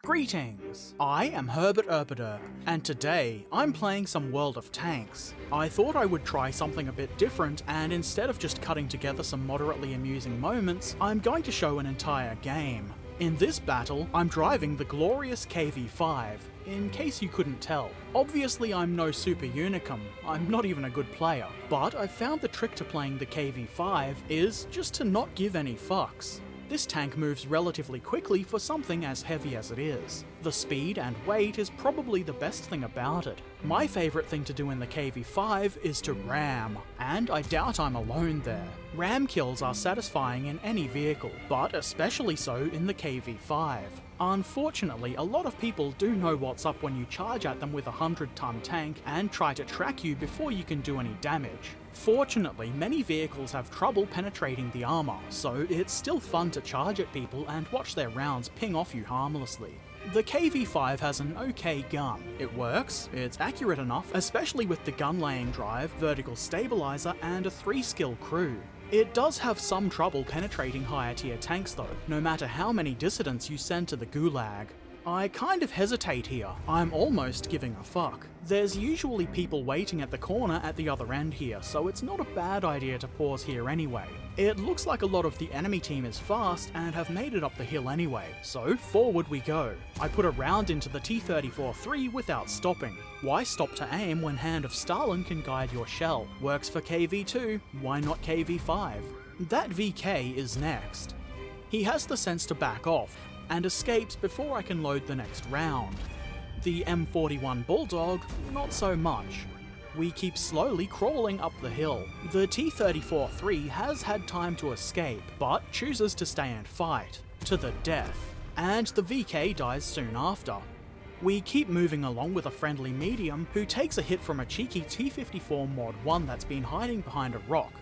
Greetings! I am Herbert Erpaderp, and today I'm playing some World of Tanks. I thought I would try something a bit different, and instead of just cutting together some moderately amusing moments, I'm going to show an entire game. In this battle, I'm driving the glorious KV-5, in case you couldn't tell. Obviously I'm no super unicum, I'm not even a good player, but I've found the trick to playing the KV-5 is just to not give any fucks. This tank moves relatively quickly for something as heavy as it is. The speed and weight is probably the best thing about it. My favourite thing to do in the KV-5 is to ram, and I doubt I'm alone there. Ram kills are satisfying in any vehicle, but especially so in the KV-5. Unfortunately, a lot of people do know what's up when you charge at them with a 100-ton tank and try to track you before you can do any damage. Fortunately, many vehicles have trouble penetrating the armour, so it's still fun to charge at people and watch their rounds ping off you harmlessly. The KV-5 has an okay gun. It works, it's accurate enough, especially with the gun laying drive, vertical stabilizer, and a 3-skill crew. It does have some trouble penetrating higher tier tanks though, no matter how many dissidents you send to the gulag. I kind of hesitate here, I'm almost giving a fuck. There's usually people waiting at the corner at the other end here, so it's not a bad idea to pause here anyway. It looks like a lot of the enemy team is fast and have made it up the hill anyway, so forward we go. I put a round into the T-34-3 without stopping. Why stop to aim when Hand of Stalin can guide your shell? Works for KV-2, why not KV-5? That VK is next. He has the sense to back off, and escapes before I can load the next round. The M41 Bulldog, not so much. We keep slowly crawling up the hill. The T-34-3 has had time to escape, but chooses to stay and fight, to the death, and the VK dies soon after. We keep moving along with a friendly medium who takes a hit from a cheeky T-54 Mod 1 that's been hiding behind a rock.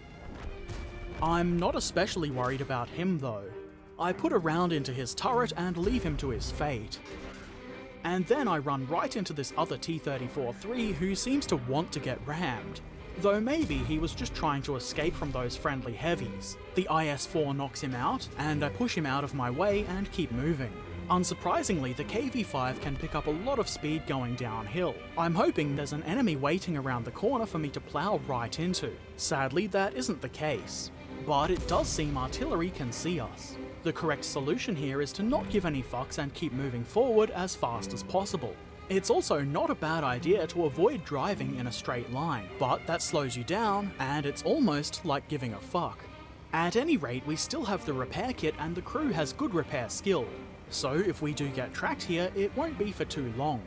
I'm not especially worried about him though. I put a round into his turret and leave him to his fate. And then I run right into this other T-34-3 who seems to want to get rammed. Though maybe he was just trying to escape from those friendly heavies. The IS-4 knocks him out, and I push him out of my way and keep moving. Unsurprisingly, the KV-5 can pick up a lot of speed going downhill. I'm hoping there's an enemy waiting around the corner for me to plow right into. Sadly, that isn't the case. But it does seem artillery can see us. The correct solution here is to not give any fucks and keep moving forward as fast as possible. It's also not a bad idea to avoid driving in a straight line, but that slows you down, and it's almost like giving a fuck. At any rate, we still have the repair kit and the crew has good repair skill, so if we do get tracked here, it won't be for too long.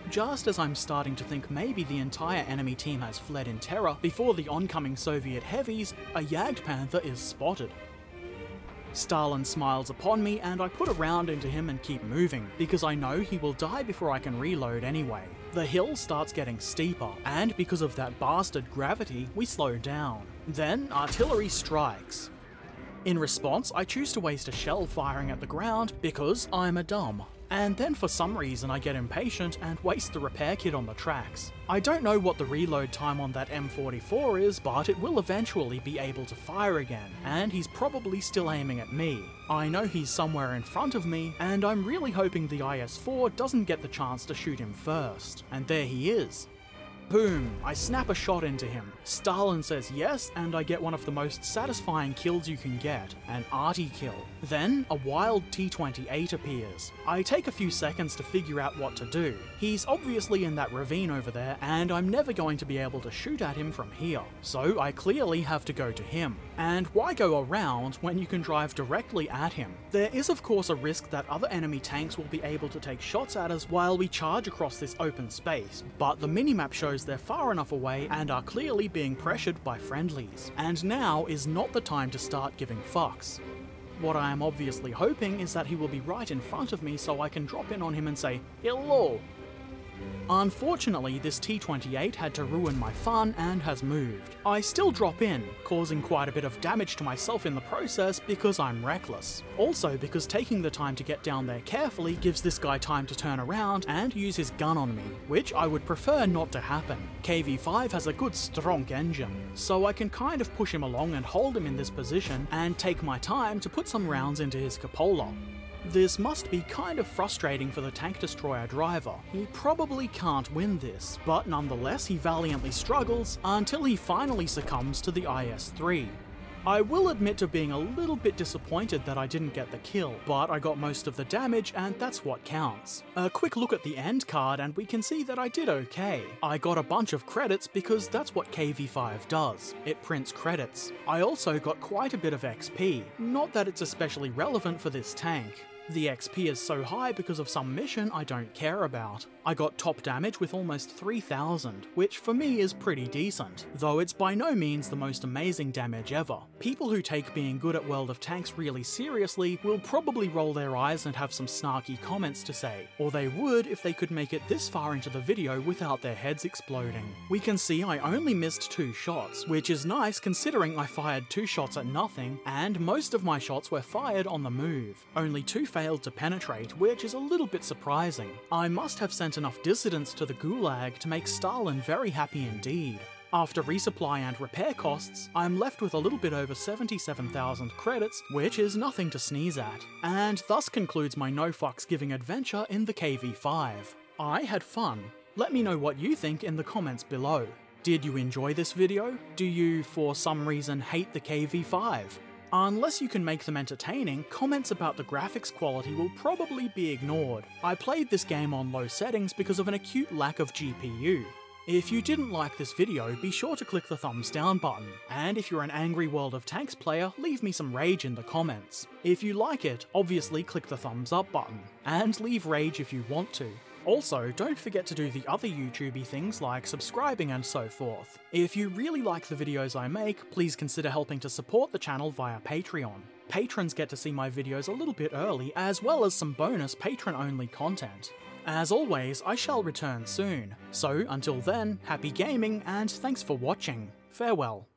Just as I'm starting to think maybe the entire enemy team has fled in terror before the oncoming Soviet heavies, a Jagdpanther is spotted. Stalin smiles upon me and I put a round into him and keep moving, because I know he will die before I can reload anyway. The hill starts getting steeper, and because of that bastard gravity, we slow down. Then artillery strikes. In response, I choose to waste a shell firing at the ground because I'm a dumb. And then for some reason I get impatient and waste the repair kit on the tracks. I don't know what the reload time on that M44 is, but it will eventually be able to fire again, and he's probably still aiming at me. I know he's somewhere in front of me, and I'm really hoping the IS-4 doesn't get the chance to shoot him first. And there he is. Boom! I snap a shot into him. Stalin says yes, and I get one of the most satisfying kills you can get, an arty kill. Then, a wild T-28 appears. I take a few seconds to figure out what to do. He's obviously in that ravine over there, and I'm never going to be able to shoot at him from here, so I clearly have to go to him. And why go around when you can drive directly at him? There is of course a risk that other enemy tanks will be able to take shots at us while we charge across this open space, but the minimap shows they're far enough away and are clearly being pressured by friendlies. And now is not the time to start giving fucks. What I am obviously hoping is that he will be right in front of me so I can drop in on him and say, "Hello." Unfortunately, this T-28 had to ruin my fun and has moved. I still drop in, causing quite a bit of damage to myself in the process because I'm reckless. Also because taking the time to get down there carefully gives this guy time to turn around and use his gun on me, which I would prefer not to happen. KV-5 has a good strong engine, so I can kind of push him along and hold him in this position and take my time to put some rounds into his cupola. This must be kind of frustrating for the tank destroyer driver. He probably can't win this, but nonetheless he valiantly struggles until he finally succumbs to the IS-3. I will admit to being a little bit disappointed that I didn't get the kill, but I got most of the damage and that's what counts. A quick look at the end card and we can see that I did okay. I got a bunch of credits because that's what KV-5 does. It prints credits. I also got quite a bit of XP, not that it's especially relevant for this tank. The XP is so high because of some mission I don't care about. I got top damage with almost 3,000, which for me is pretty decent, though it's by no means the most amazing damage ever. People who take being good at World of Tanks really seriously will probably roll their eyes and have some snarky comments to say, or they would if they could make it this far into the video without their heads exploding. We can see I only missed 2 shots, which is nice considering I fired 2 shots at nothing, and most of my shots were fired on the move. Only 2 failed to penetrate, which is a little bit surprising. I must have sent enough dissidents to the Gulag to make Stalin very happy indeed. After resupply and repair costs, I'm left with a little bit over 77,000 credits, which is nothing to sneeze at, and thus concludes my no fucks giving adventure in the KV-5. I had fun. Let me know what you think in the comments below. Did you enjoy this video? Do you, for some reason, hate the KV-5? Unless you can make them entertaining, comments about the graphics quality will probably be ignored. I played this game on low settings because of an acute lack of GPU. If you didn't like this video, be sure to click the thumbs down button, and if you're an angry World of Tanks player, leave me some rage in the comments. If you like it, obviously click the thumbs up button, and leave rage if you want to. Also, don't forget to do the other YouTubey things like subscribing and so forth. If you really like the videos I make, please consider helping to support the channel via Patreon. Patrons get to see my videos a little bit early, as well as some bonus patron-only content. As always, I shall return soon, so until then, happy gaming and thanks for watching. Farewell.